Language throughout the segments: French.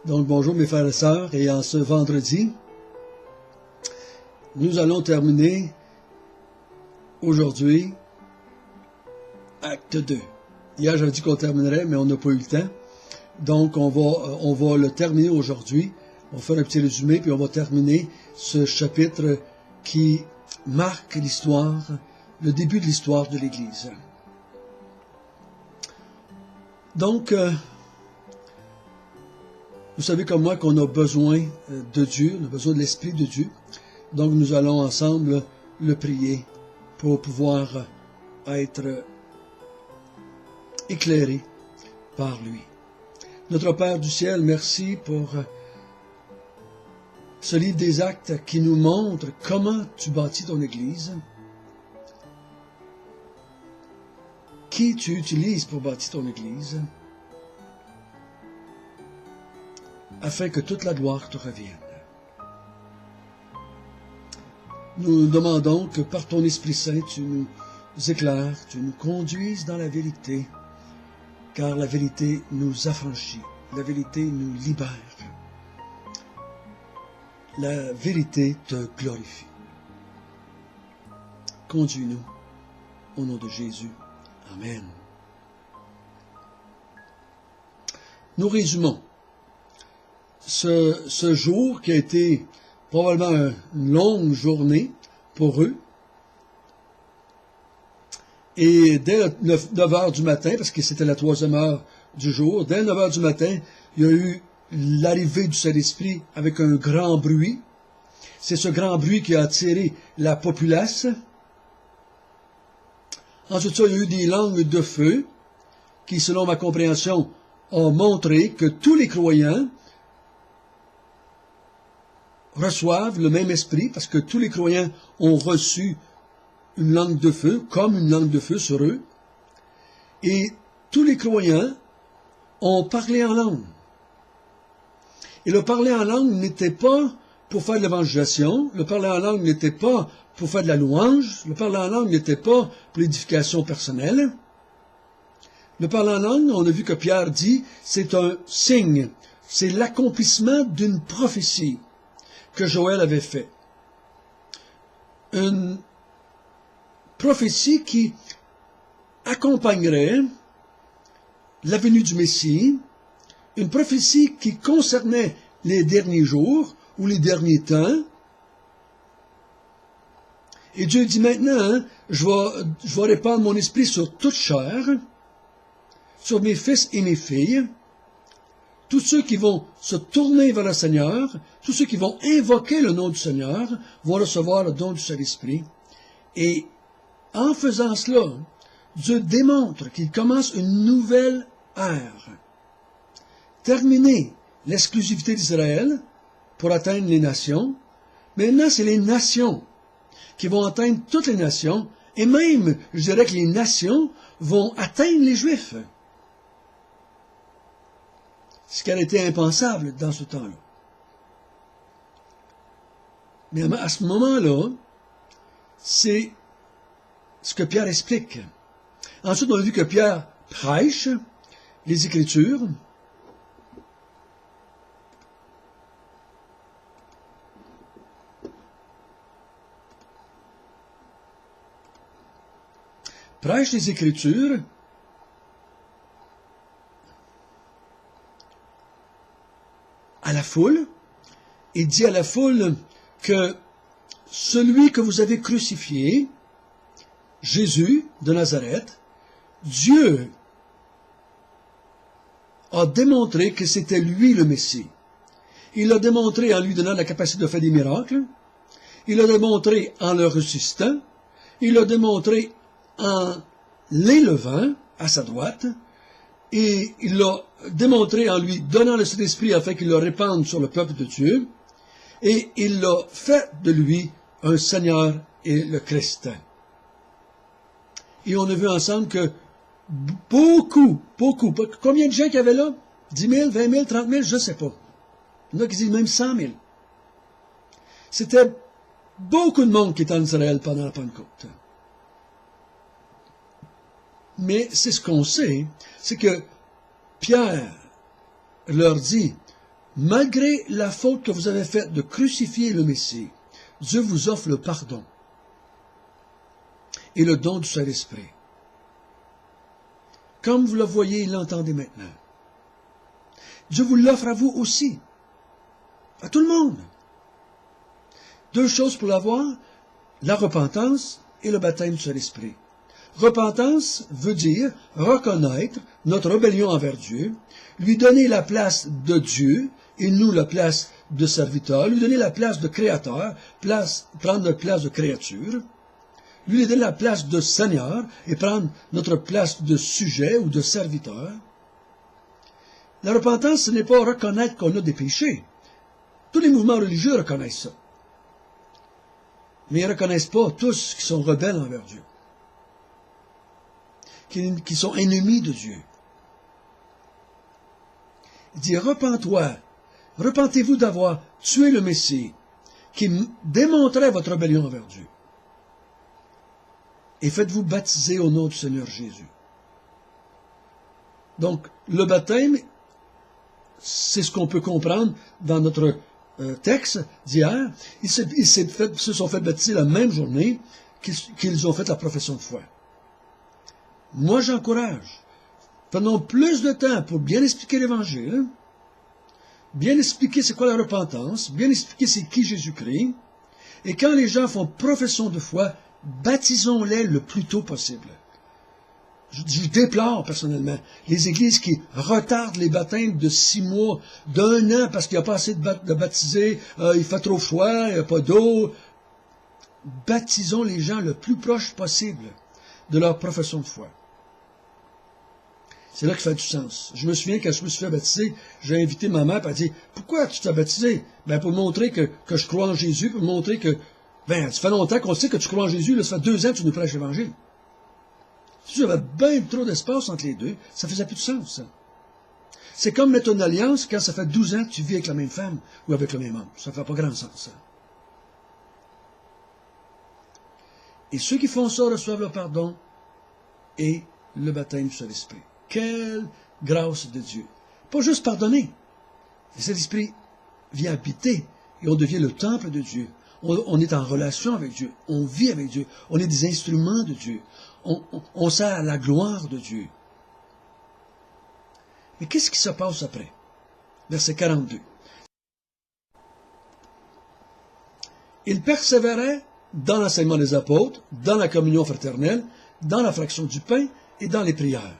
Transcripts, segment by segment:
Donc bonjour mes frères et sœurs, et en ce vendredi, nous allons terminer aujourd'hui acte 2. Hier j'avais dit qu'on terminerait, mais on n'a pas eu le temps. Donc on va le terminer aujourd'hui. On va faire un petit résumé, puis on va terminer ce chapitre qui marque l'histoire, le début de l'histoire de l'Église. Donc, vous savez comme moi qu'on a besoin de Dieu, on a besoin de l'Esprit de Dieu. Donc nous allons ensemble le prier pour pouvoir être éclairés par lui. Notre Père du ciel, merci pour ce livre des Actes qui nous montre comment tu bâtis ton Église, qui tu utilises pour bâtir ton Église, afin que toute la gloire te revienne. Nous demandons que par ton Esprit Saint, tu nous éclaires, tu nous conduises dans la vérité, car la vérité nous affranchit, la vérité nous libère. La vérité te glorifie. Conduis-nous au nom de Jésus. Amen. Nous résumons ce jour qui a été probablement une longue journée pour eux. Et dès 9 heures du matin, parce que c'était la 3e heure du jour, dès 9 heures du matin, il y a eu l'arrivée du Saint-Esprit avec un grand bruit. C'est ce grand bruit qui a attiré la populace. Ensuite, il y a eu des langues de feu qui, selon ma compréhension, ont montré que tous les croyants reçoivent le même esprit, parce que tous les croyants ont reçu une langue de feu, comme une langue de feu sur eux, et tous les croyants ont parlé en langue. Et le parler en langue n'était pas pour faire de l'évangélisation, le parler en langue n'était pas pour faire de la louange, le parler en langue n'était pas pour l'édification personnelle. Le parler en langue, on a vu que Pierre dit, c'est un signe, c'est l'accomplissement d'une prophétie que Joël avait fait. Une prophétie qui accompagnerait la venue du Messie, une prophétie qui concernait les derniers jours ou les derniers temps. Et Dieu dit maintenant, je vais répandre mon esprit sur toute chair, sur mes fils et mes filles, tous ceux qui vont se tourner vers le Seigneur, tous ceux qui vont invoquer le nom du Seigneur, vont recevoir le don du Saint-Esprit. Et en faisant cela, Dieu démontre qu'il commence une nouvelle ère. Terminer l'exclusivité d'Israël pour atteindre les nations. Maintenant, c'est les nations qui vont atteindre toutes les nations, et même, je dirais que les nations vont atteindre les Juifs. Ce qui a été impensable dans ce temps-là. Mais à ce moment-là, c'est ce que Pierre explique. Ensuite, on a vu que Pierre prêche les Écritures. Prêche les Écritures à la foule, et dit à la foule que celui que vous avez crucifié, Jésus de Nazareth, Dieu a démontré que c'était lui le Messie. Il l'a démontré en lui donnant la capacité de faire des miracles, il l'a démontré en le ressuscitant, il l'a démontré en l'élevant à sa droite, et il l'a démontré en lui donnant le Saint-Esprit afin qu'il le répande sur le peuple de Dieu, et il l'a fait de lui un Seigneur et le Christ. Et on a vu ensemble que beaucoup, combien de gens qu'il y avait là? 10 000, 20 000, 30 000, je ne sais pas. Il y en a qui disent même 100 000. C'était beaucoup de monde qui était en Israël pendant la Pentecôte. Mais c'est ce qu'on sait, c'est que Pierre leur dit, malgré la faute que vous avez faite de crucifier le Messie, Dieu vous offre le pardon et le don du Saint-Esprit. Comme vous le voyez et l'entendez maintenant. Dieu vous l'offre à vous aussi, à tout le monde. Deux choses pour l'avoir, la repentance et le baptême du Saint-Esprit. Repentance veut dire reconnaître notre rébellion envers Dieu, lui donner la place de Dieu et nous la place de serviteur, lui donner la place de créateur, prendre notre place de créature, lui donner la place de Seigneur et prendre notre place de sujet ou de serviteur. La repentance, ce n'est pas reconnaître qu'on a des péchés. Tous les mouvements religieux reconnaissent ça. Mais ils ne reconnaissent pas tous qui sont rebelles envers Dieu, qui sont ennemis de Dieu. Il dit, repens-toi, repentez-vous d'avoir tué le Messie, qui démontrait votre rébellion envers Dieu. Et faites-vous baptiser au nom du Seigneur Jésus. Donc, le baptême, c'est ce qu'on peut comprendre dans notre texte d'hier. Ils se sont fait baptiser la même journée qu'ils ont fait la profession de foi. Moi, j'encourage. Prenons plus de temps pour bien expliquer l'Évangile, bien expliquer c'est quoi la repentance, bien expliquer c'est qui Jésus-Christ, et quand les gens font profession de foi, baptisons-les le plus tôt possible. Je déplore personnellement les églises qui retardent les baptêmes de 6 mois, d'1 an parce qu'il n'y a pas assez de baptisés, il fait trop froid, il n'y a pas d'eau. Baptisons les gens le plus proche possible de leur profession de foi. C'est là que ça fait du sens. Je me souviens, quand je me suis fait baptiser, j'ai invité ma mère, et elle a dit, « Pourquoi tu t'es baptisé? » Ben, pour montrer que je crois en Jésus, pour montrer que, ça fait longtemps qu'on sait que tu crois en Jésus, là, ça fait 2 ans que tu nous prêches l'Évangile. Si j'avais bien trop d'espace entre les deux, ça faisait plus de sens, ça. C'est comme mettre une alliance quand ça fait 12 ans que tu vis avec la même femme ou avec le même homme. Ça ne fait pas grand sens, ça. Et ceux qui font ça reçoivent le pardon et le baptême du Saint-Esprit. Quelle grâce de Dieu. Pas juste pardonner. Le Saint-Esprit vient habiter et on devient le temple de Dieu. On est en relation avec Dieu. On vit avec Dieu. On est des instruments de Dieu. On sert à la gloire de Dieu. Mais qu'est-ce qui se passe après? Verset 42. Il persévérait dans l'enseignement des apôtres, dans la communion fraternelle, dans la fraction du pain et dans les prières.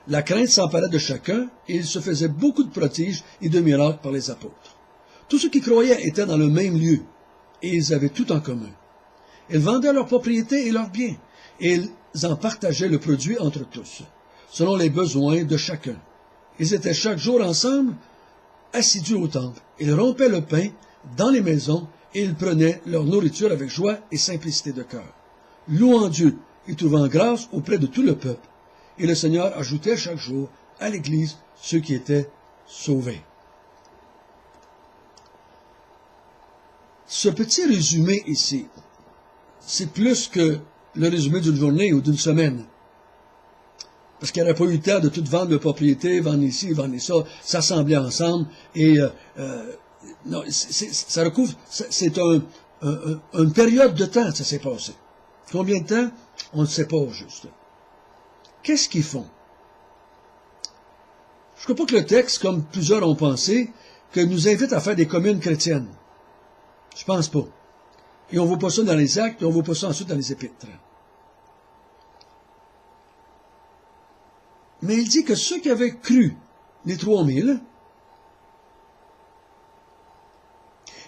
La crainte s'emparait de chacun et il se faisait beaucoup de prodiges et de miracles par les apôtres. Tous ceux qui croyaient étaient dans le même lieu et ils avaient tout en commun. Ils vendaient leurs propriétés et leurs biens et ils en partageaient le produit entre tous, selon les besoins de chacun. Ils étaient chaque jour ensemble, assidus au temple. Ils rompaient le pain dans les maisons et ils prenaient leur nourriture avec joie et simplicité de cœur, louant Dieu et trouvant grâce auprès de tout le peuple. Et le Seigneur ajoutait chaque jour à l'Église ceux qui étaient sauvés. Ce petit résumé ici, c'est plus que le résumé d'une journée ou d'une semaine. Parce qu'il n'y aurait pas eu le temps de tout vendre de propriété, vendre ici, vendre ça, s'assembler ensemble. Et non, ça recouvre, c'est une période de temps que ça s'est passé. Combien de temps? On ne sait pas au juste. Qu'est-ce qu'ils font? Je ne crois pas que le texte, comme plusieurs ont pensé, que nous invite à faire des communes chrétiennes. Je pense pas. Et on ne voit pas ça dans les actes, et on ne voit pas ça ensuite dans les épîtres. Mais il dit que ceux qui avaient cru, les 3000,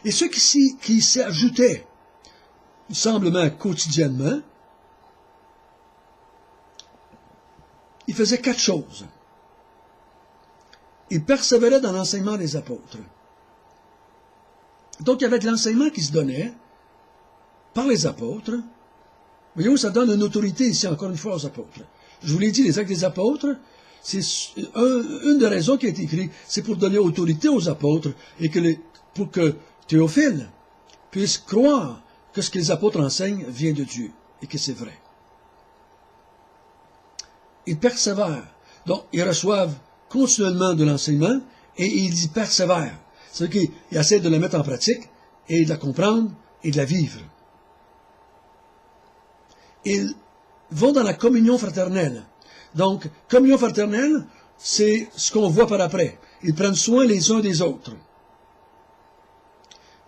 et ceux qui s'y ajoutaient, semblement quotidiennement, ils faisaient 4 choses. Ils persévéraient dans l'enseignement des apôtres. Donc, il y avait de l'enseignement qui se donnait par les apôtres. Voyez-vous, ça donne une autorité ici, encore une fois, aux apôtres. Je vous l'ai dit, les actes des apôtres, c'est une des raisons qui a été écrite, c'est pour donner autorité aux apôtres et pour que Théophile puisse croire que ce que les apôtres enseignent vient de Dieu et que c'est vrai. Ils persévèrent. Donc, ils reçoivent continuellement de l'enseignement et ils y persévèrent. C'est-à-dire qu'ils essaient de la mettre en pratique et de la comprendre et de la vivre. Ils vont dans la communion fraternelle. Donc, communion fraternelle, c'est ce qu'on voit par après. Ils prennent soin les uns des autres.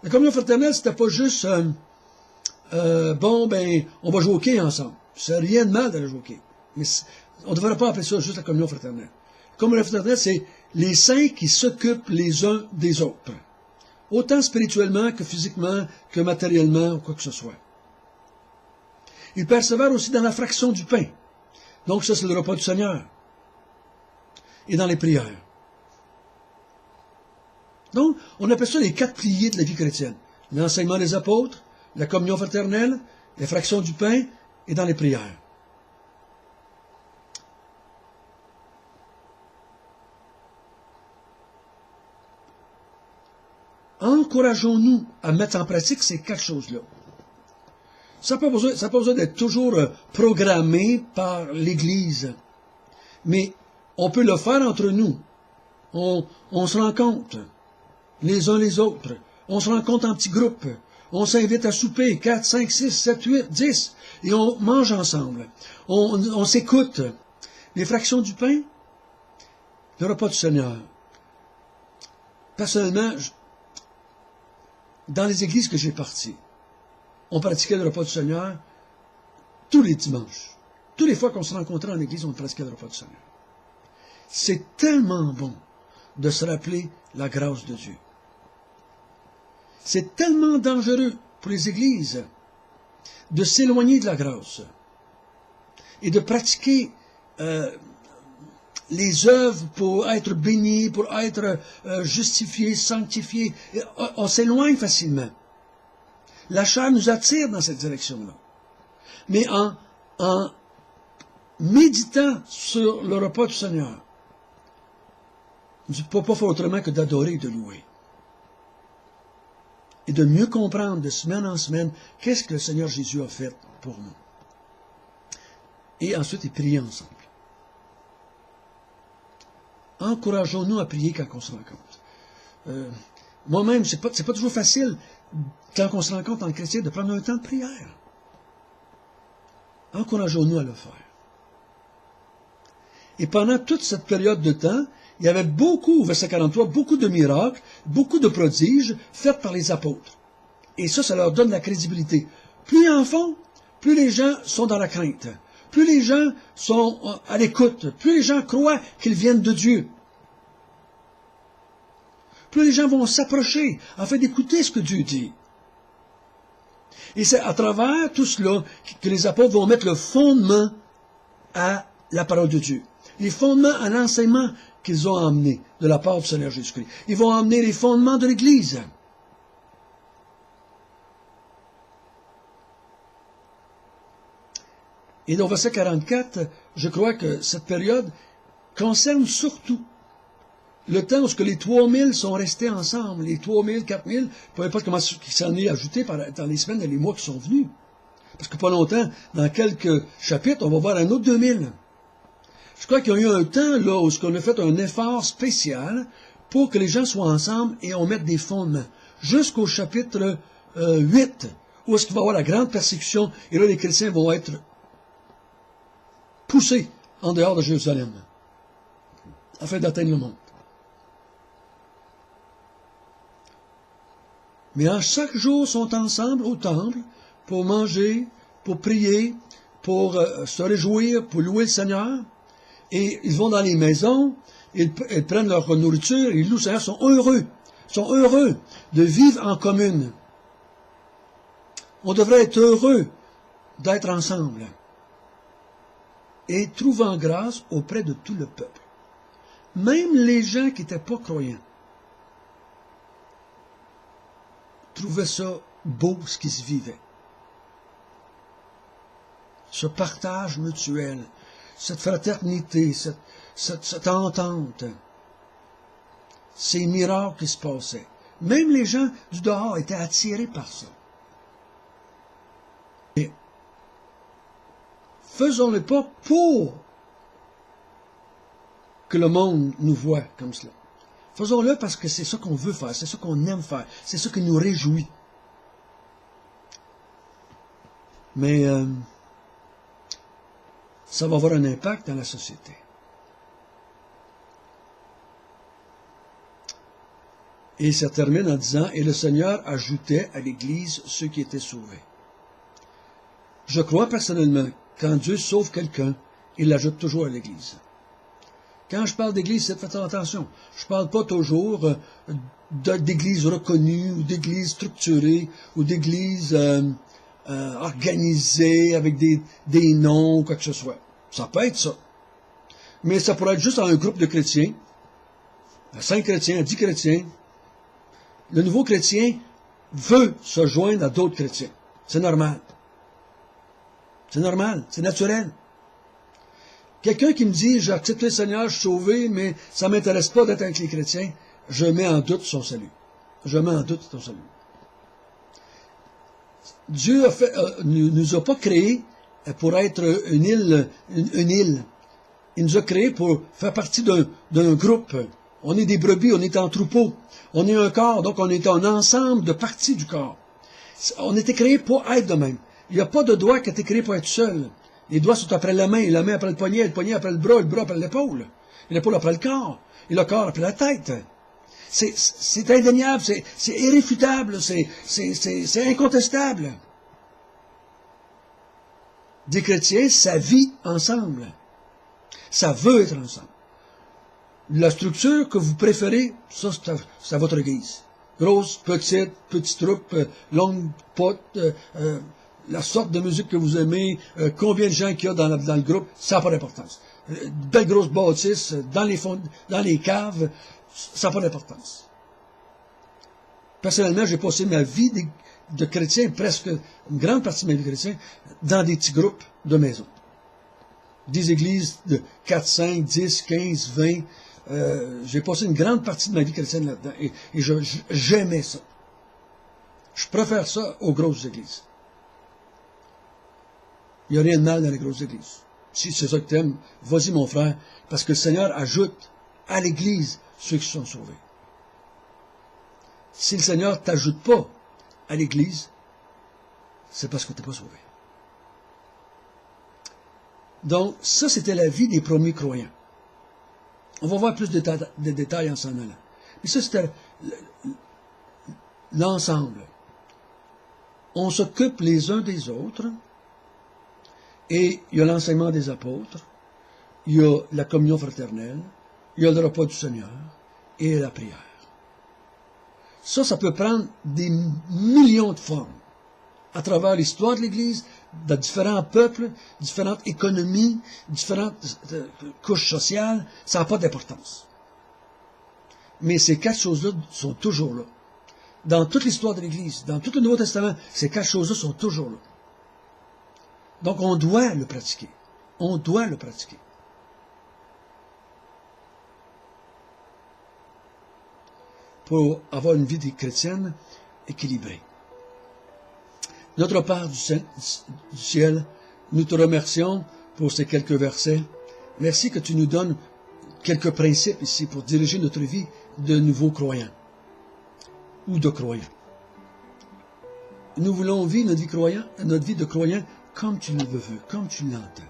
La communion fraternelle, c'était pas juste bon, ben, on va jouer au hockey ensemble. C'est rien de mal d'aller jouer au hockey. Mais on ne devrait pas appeler ça juste la communion fraternelle. La communion fraternelle, c'est les saints qui s'occupent les uns des autres. Autant spirituellement que physiquement, que matériellement, ou quoi que ce soit. Ils persévèrent aussi dans la fraction du pain. Donc ça, c'est le repas du Seigneur. Et dans les prières. Donc, on appelle ça les 4 piliers de la vie chrétienne. L'enseignement des apôtres, la communion fraternelle, les fractions du pain et dans les prières. Encourageons-nous à mettre en pratique ces 4 choses-là. Ça n'a pas besoin d'être toujours programmé par l'Église. Mais on peut le faire entre nous. On se rencontre les uns les autres. On se rencontre en petits groupes. On s'invite à souper, 4, 5, 6, 7, 8, 10. Et on mange ensemble. On s'écoute. Les fractions du pain, le repas du Seigneur. Personnellement, dans les églises que j'ai parties, on pratiquait le repas du Seigneur tous les dimanches. Toutes les fois qu'on se rencontrait en église, on pratiquait le repas du Seigneur. C'est tellement bon de se rappeler la grâce de Dieu. C'est tellement dangereux pour les églises de s'éloigner de la grâce et de pratiquer les œuvres pour être bénis, pour être justifiés, sanctifiés. On s'éloigne facilement. La chair nous attire dans cette direction-là. Mais en méditant sur le repas du Seigneur, on ne peut pas faire autrement que d'adorer et de louer. Et de mieux comprendre de semaine en semaine qu'est-ce que le Seigneur Jésus a fait pour nous. Et ensuite, prier ensemble. Encourageons-nous à prier quand on se rencontre. Moi-même, c'est pas toujours facile, quand on se rencontre en chrétien, de prendre un temps de prière. Encourageons-nous à le faire. Et pendant toute cette période de temps, il y avait beaucoup, verset 43, beaucoup de miracles, beaucoup de prodiges faits par les apôtres. Et ça leur donne la crédibilité. Plus ils en font, plus les gens sont dans la crainte. Plus les gens sont à l'écoute. Plus les gens croient qu'ils viennent de Dieu. Plus les gens vont s'approcher afin d'écouter ce que Dieu dit. Et c'est à travers tout cela que les apôtres vont mettre le fondement à la parole de Dieu. Les fondements à l'enseignement qu'ils ont emmené de la part du Seigneur Jésus-Christ. Ils vont emmener les fondements de l'Église. Et dans verset 44, je crois que cette période concerne surtout le temps où les 3000 sont restés ensemble, les 3000, 4000, peu importe comment qui s'en est ajouté dans les semaines et les mois qui sont venus. Parce que pas longtemps, dans quelques chapitres, on va voir un autre 2000. Je crois qu'il y a eu un temps là où on a fait un effort spécial pour que les gens soient ensemble et on mette des fondements. Jusqu'au chapitre 8, où est-ce qu'il va y avoir la grande persécution, et là les chrétiens vont être poussés en dehors de Jérusalem, afin d'atteindre le monde. Mais chaque jour sont ensemble au temple pour manger, pour prier, pour se réjouir, pour louer le Seigneur. Et ils vont dans les maisons, ils prennent leur nourriture, ils louent le Seigneur, sont heureux de vivre en commune. On devrait être heureux d'être ensemble et trouvant grâce auprès de tout le peuple. Même les gens qui n'étaient pas croyants trouvaient ça beau, ce qui se vivait. Ce partage mutuel, cette fraternité, cette entente, ces miracles qui se passaient. Même les gens du dehors étaient attirés par ça. Et faisons-le pas pour que le monde nous voie comme cela. Faisons-le parce que c'est ça qu'on veut faire, c'est ça qu'on aime faire, c'est ça qui nous réjouit. Mais ça va avoir un impact dans la société. Et ça termine en disant, et le Seigneur ajoutait à l'Église ceux qui étaient sauvés. Je crois personnellement, quand Dieu sauve quelqu'un, il l'ajoute toujours à l'Église. Quand je parle d'Église, faites attention. Je ne parle pas toujours d'Église reconnue, ou d'Église structurée, ou d'Église organisée avec des noms ou quoi que ce soit. Ça peut être ça. Mais ça pourrait être juste un groupe de chrétiens, à 5 chrétiens, à 10 chrétiens. Le nouveau chrétien veut se joindre à d'autres chrétiens. C'est normal. C'est normal, c'est naturel. Quelqu'un qui me dit, j'accepte le Seigneur, je suis sauvé, mais ça ne m'intéresse pas d'être avec les chrétiens, je mets en doute son salut. Je mets en doute son salut. Dieu nous a pas créés pour être une île. Il nous a créés pour faire partie d'un groupe. On est des brebis, on est en troupeau. On est un corps, donc on est un ensemble de parties du corps. On était créés pour être de même. Il n'y a pas de doigt qui a été créé pour être seul. Les doigts sont après la main après le poignet après le bras après l'épaule. Et l'épaule après le corps, et le corps après la tête. C'est indéniable, c'est irréfutable, c'est incontestable. Des chrétiens, ça vit ensemble. Ça veut être ensemble. La structure que vous préférez, ça c'est à votre guise. Grosse, petite troupe, longue, pote, la sorte de musique que vous aimez, combien de gens qu'il y a dans le groupe, ça n'a pas d'importance. Belle grosse bâtisse, dans les caves, ça n'a pas d'importance. Personnellement, j'ai passé ma vie de chrétien, presque une grande partie de ma vie de chrétien, dans des petits groupes de maisons. Des églises de 4, 5, 10, 15, 20. J'ai passé une grande partie de ma vie chrétienne là-dedans. Et j'aimais ça. Je préfère ça aux grosses églises. Il n'y a rien de mal dans les grosses églises. Si c'est ça que tu aimes, vas-y mon frère, parce que le Seigneur ajoute à l'église ceux qui sont sauvés. Si le Seigneur ne t'ajoute pas à l'église, c'est parce que tu n'es pas sauvé. Donc, ça, c'était la vie des premiers croyants. On va voir plus de détails en s'en allant. Mais ça, c'était l'ensemble. On s'occupe les uns des autres, et il y a l'enseignement des apôtres, il y a la communion fraternelle, il y a le repas du Seigneur, et la prière. Ça peut prendre des millions de formes à travers l'histoire de l'Église, de différents peuples, différentes économies, différentes couches sociales, ça n'a pas d'importance. Mais ces 4 choses-là sont toujours là. Dans toute l'histoire de l'Église, dans tout le Nouveau Testament, ces 4 choses-là sont toujours là. Donc on doit le pratiquer. On doit le pratiquer. Pour avoir une vie chrétienne équilibrée. Notre Père du ciel, nous te remercions pour ces quelques versets. Merci que tu nous donnes quelques principes ici pour diriger notre vie de nouveaux croyants ou de croyants. Nous voulons vivre notre vie de croyants comme tu le veux, comme tu l'entends.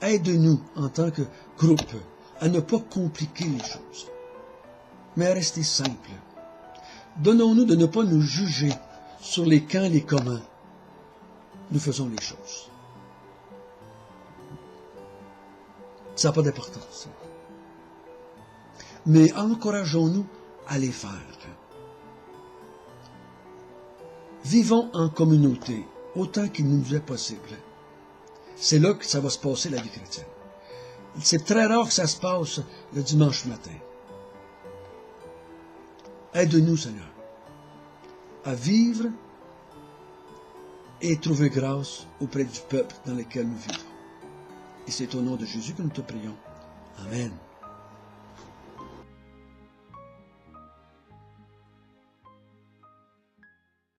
Aide-nous en tant que groupe à ne pas compliquer les choses, mais à rester simple. Donnons-nous de ne pas nous juger sur les quand et les comment nous faisons les choses. Ça n'a pas d'importance. Mais encourageons-nous à les faire. Vivons en communauté, autant qu'il nous est possible. C'est là que ça va se passer, la vie chrétienne. C'est très rare que ça se passe le dimanche matin. Aide-nous, Seigneur, à vivre et trouver grâce auprès du peuple dans lequel nous vivons. Et c'est au nom de Jésus que nous te prions. Amen.